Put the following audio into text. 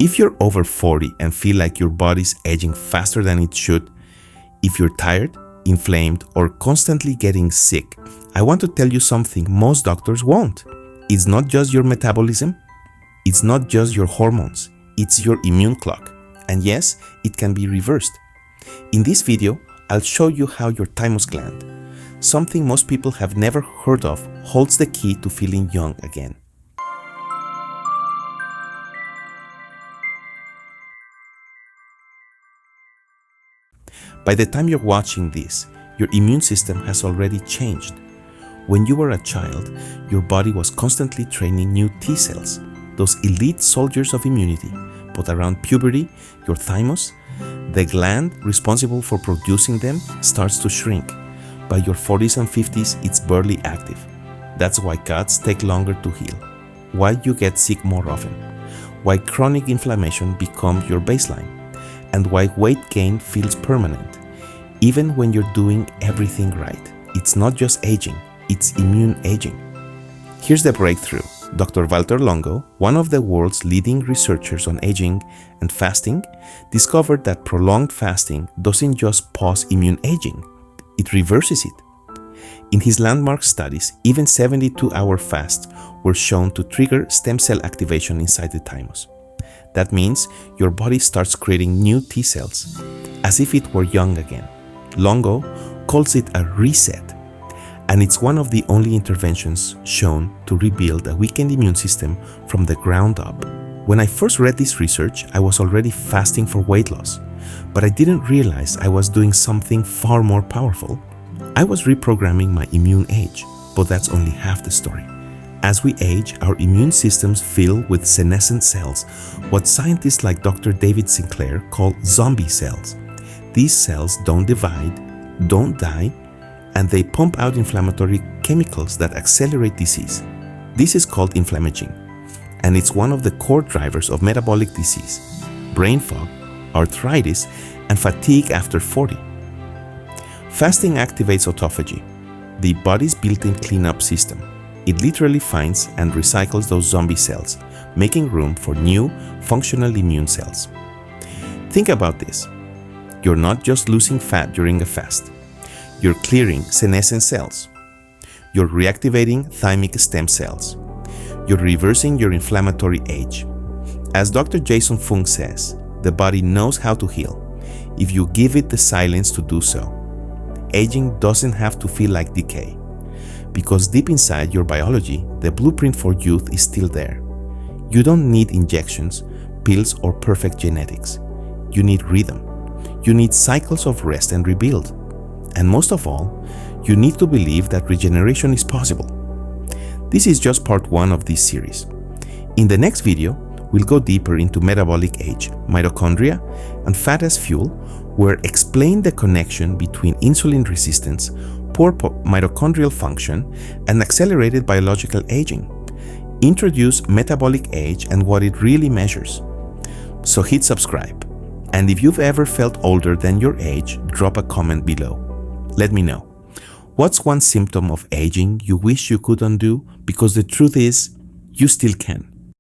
If you're over 40 and feel like your body's aging faster than it should, if you're tired, inflamed, or constantly getting sick, I want to tell you something most doctors won't. It's not just your metabolism, it's not just your hormones, it's your immune clock. And yes, it can be reversed. In this video, I'll show you how your thymus gland, something most people have never heard of, holds the key to feeling young again. By the time you're watching this, your immune system has already changed. When you were a child, your body was constantly training new T cells, those elite soldiers of immunity. But around puberty, your thymus, the gland responsible for producing them, starts to shrink. By your 40s and 50s, it's barely active. That's why cuts take longer to heal, why you get sick more often, why chronic inflammation becomes your baseline, and why weight gain feels permanent. Even when you're doing everything right, it's not just aging, it's immune aging. Here's the breakthrough. Dr. Valter Longo, one of the world's leading researchers on aging and fasting, discovered that prolonged fasting doesn't just pause immune aging, it reverses it. In his landmark studies, even 72-hour fasts were shown to trigger stem cell activation inside the thymus. That means your body starts creating new T cells, as if it were young again. Longo calls it a reset, and it's one of the only interventions shown to rebuild a weakened immune system from the ground up. When I first read this research, I was already fasting for weight loss, but I didn't realize I was doing something far more powerful. I was reprogramming my immune age, but that's only half the story. As we age, our immune systems fill with senescent cells, what scientists like Dr. David Sinclair call zombie cells. These cells don't divide, don't die, and they pump out inflammatory chemicals that accelerate disease. This is called inflammaging, and it's one of the core drivers of metabolic disease, brain fog, arthritis, and fatigue after 40. Fasting activates autophagy, the body's built-in cleanup system. It literally finds and recycles those zombie cells, making room for new, functional immune cells. Think about this. You're not just losing fat during a fast. You're clearing senescent cells. You're reactivating thymic stem cells. You're reversing your inflammatory age. As Dr. Jason Fung says, the body knows how to heal if you give it the silence to do so. Aging doesn't have to feel like decay, because deep inside your biology, the blueprint for youth is still there. You don't need injections, pills, or perfect genetics. You need rhythm. You need cycles of rest and rebuild. And most of all, you need to believe that regeneration is possible. This is just part 1 of this series. In the next video, we'll go deeper into metabolic age, mitochondria, and fat as fuel, where explain the connection between insulin resistance, poor mitochondrial function, and accelerated biological aging. Introduce metabolic age and what it really measures. So hit subscribe. And if you've ever felt older than your age, drop a comment below. Let me know. What's one symptom of aging you wish you could undo? Because the truth is, you still can.